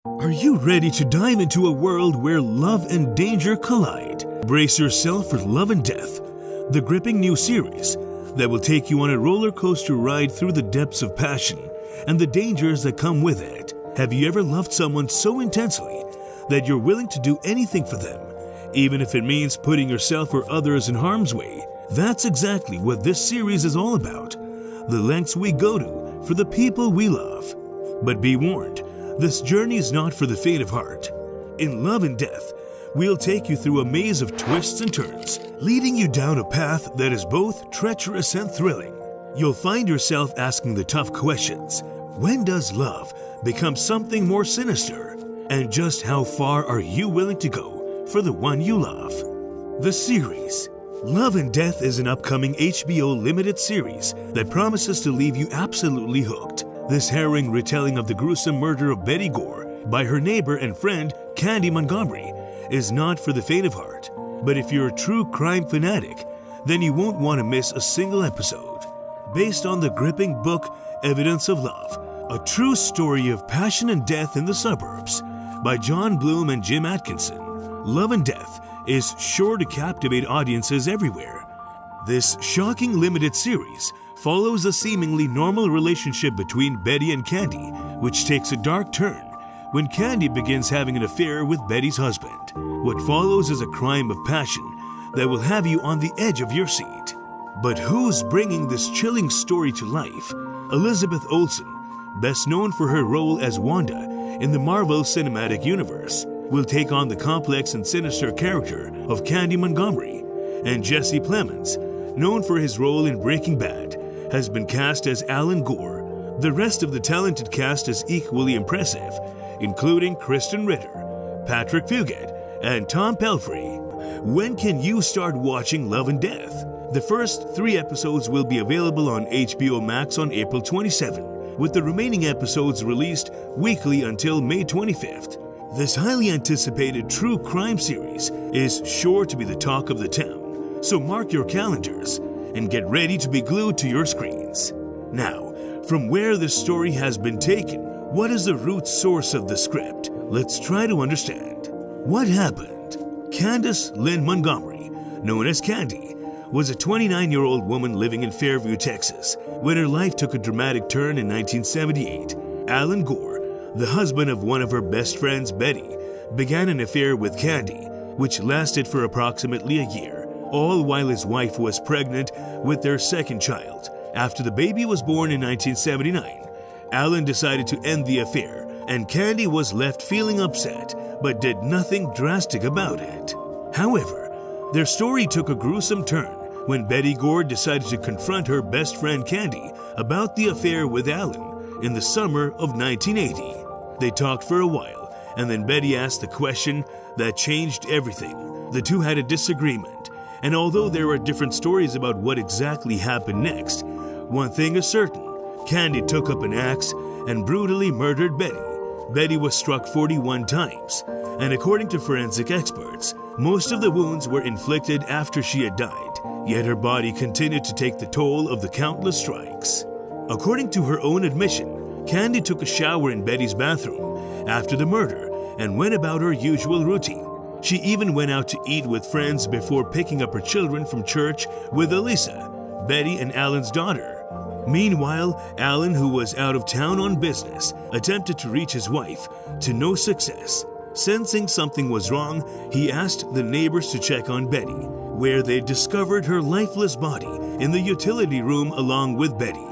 Are you ready to dive into a world where love and danger collide? Brace yourself for Love and Death, the gripping new series that will take you on a roller coaster ride through the depths of passion and the dangers that come with it. Have you ever loved someone so intensely that you're willing to do anything for them, even if it means putting yourself or others in harm's way? That's exactly what this series is all about, the lengths we go to for the people we love. But be warned, this journey is not for the faint of heart. In Love and Death, we'll take you through a maze of twists and turns, leading you down a path that is both treacherous and thrilling. You'll find yourself asking the tough questions. When does love become something more sinister? And just how far are you willing to go for the one you love? The series Love and Death is an upcoming HBO limited series that promises to leave you absolutely hooked. This harrowing retelling of the gruesome murder of Betty Gore by her neighbor and friend Candy Montgomery is not for the faint of heart. But if you're a true crime fanatic, then you won't want to miss a single episode. Based on the gripping book Evidence of Love, a true story of passion and death in the suburbs by John Bloom and Jim Atkinson, Love and Death is sure to captivate audiences everywhere. This shocking limited series follows a seemingly normal relationship between Betty and Candy, which takes a dark turn when Candy begins having an affair with Betty's husband. What follows is a crime of passion that will have you on the edge of your seat. But who's bringing this chilling story to life? Elizabeth Olsen, best known for her role as Wanda in the Marvel Cinematic Universe, will take on the complex and sinister character of Candy Montgomery, and Jesse Plemons, known for his role in Breaking Bad, has been cast as Alan Gore. The rest of the talented cast is equally impressive, including Kristen Ritter, Patrick Fugit, and Tom Pelphrey. When can you start watching Love and Death? The first 3 episodes will be available on HBO Max on April 27, with the remaining episodes released weekly until May 25th. This highly anticipated true crime series is sure to be the talk of the town, so mark your calendars and get ready to be glued to your screens. Now, from where this story has been taken, what is the root source of the script? Let's try to understand. What happened? Candace Lynn Montgomery, known as Candy, was a 29-year-old woman living in Fairview, Texas, when her life took a dramatic turn in 1978. Alan Gore, the husband of one of her best friends, Betty, began an affair with Candy, which lasted for approximately a year, all while his wife was pregnant with their second child. After the baby was born in 1979, Alan decided to end the affair, and Candy was left feeling upset, but did nothing drastic about it. However, their story took a gruesome turn when Betty Gore decided to confront her best friend Candy about the affair with Alan in the summer of 1980. They talked for a while, and then Betty asked the question that changed everything. The two had a disagreement, and although there are different stories about what exactly happened next, one thing is certain: Candy took up an axe and brutally murdered Betty. Betty was struck 41 times, and according to forensic experts, most of the wounds were inflicted after she had died, yet her body continued to take the toll of the countless strikes. According to her own admission, Candy took a shower in Betty's bathroom after the murder and went about her usual routine. She even went out to eat with friends before picking up her children from church with Elisa, Betty and Alan's daughter. Meanwhile, Alan, who was out of town on business, attempted to reach his wife, to no success. Sensing something was wrong, he asked the neighbors to check on Betty, where they discovered her lifeless body in the utility room along with Betty,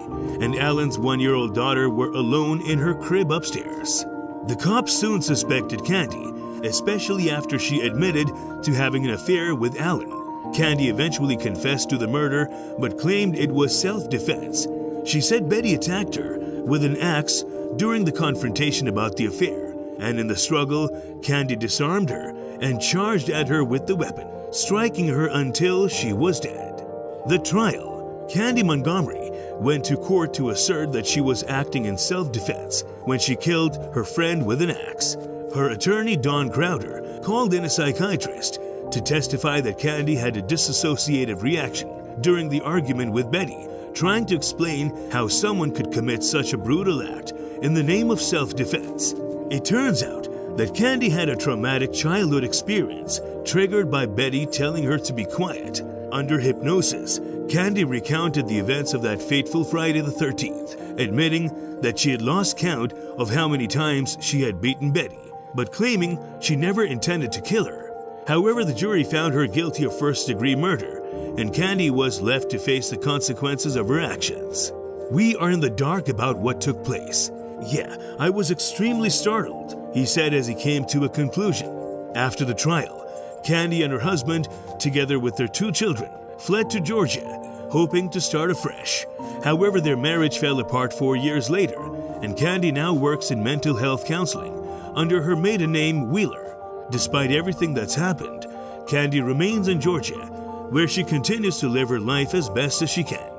and Alan's 1-year-old daughter were alone in her crib upstairs. The cops soon suspected Candy, especially after she admitted to having an affair with Alan. Candy eventually confessed to the murder, but claimed it was self-defense. She said Betty attacked her with an axe during the confrontation about the affair, and in the struggle, Candy disarmed her and charged at her with the weapon, striking her until she was dead. The trial. Candy Montgomery went to court to assert that she was acting in self-defense when she killed her friend with an axe. Her attorney, Don Crowder, called in a psychiatrist to testify that Candy had a dissociative reaction during the argument with Betty, trying to explain how someone could commit such a brutal act in the name of self-defense. It turns out that Candy had a traumatic childhood experience triggered by Betty telling her to be quiet. Under hypnosis, Candy recounted the events of that fateful Friday the 13th, admitting that she had lost count of how many times she had beaten Betty, but claiming she never intended to kill her. However, the jury found her guilty of first-degree murder, and Candy was left to face the consequences of her actions. We are in the dark about what took place. Yeah, I was extremely startled, he said as he came to a conclusion. After the trial, Candy and her husband, together with their 2 children, fled to Georgia, hoping to start afresh. However, their marriage fell apart 4 years later, and Candy now works in mental health counseling under her maiden name Wheeler. Despite everything that's happened, Candy remains in Georgia, where she continues to live her life as best as she can.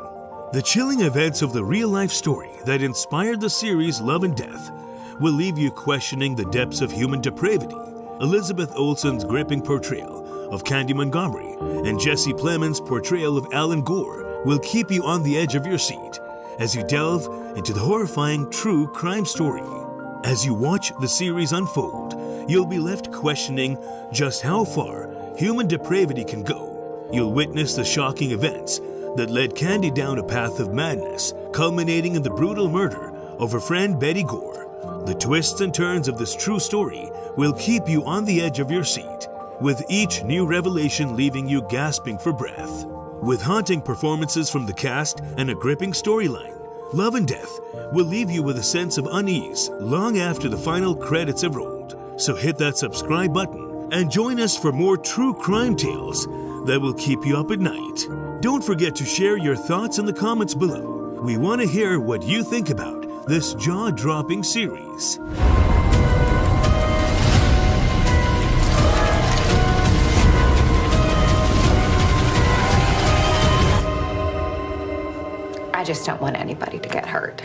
The chilling events of the real-life story that inspired the series Love and Death will leave you questioning the depths of human depravity. Elizabeth Olsen's gripping portrayal of Candy Montgomery and Jesse Plemons' portrayal of Alan Gore will keep you on the edge of your seat as you delve into the horrifying true crime story. As you watch the series unfold, you'll be left questioning just how far human depravity can go. You'll witness the shocking events that led Candy down a path of madness, culminating in the brutal murder of her friend Betty Gore. The twists and turns of this true story will keep you on the edge of your seat, with each new revelation leaving you gasping for breath. With haunting performances from the cast and a gripping storyline, Love and Death will leave you with a sense of unease long after the final credits have rolled. So hit that subscribe button and join us for more true crime tales that will keep you up at night. Don't forget to share your thoughts in the comments below. We want to hear what you think about this jaw-dropping series. I just don't want anybody to get hurt.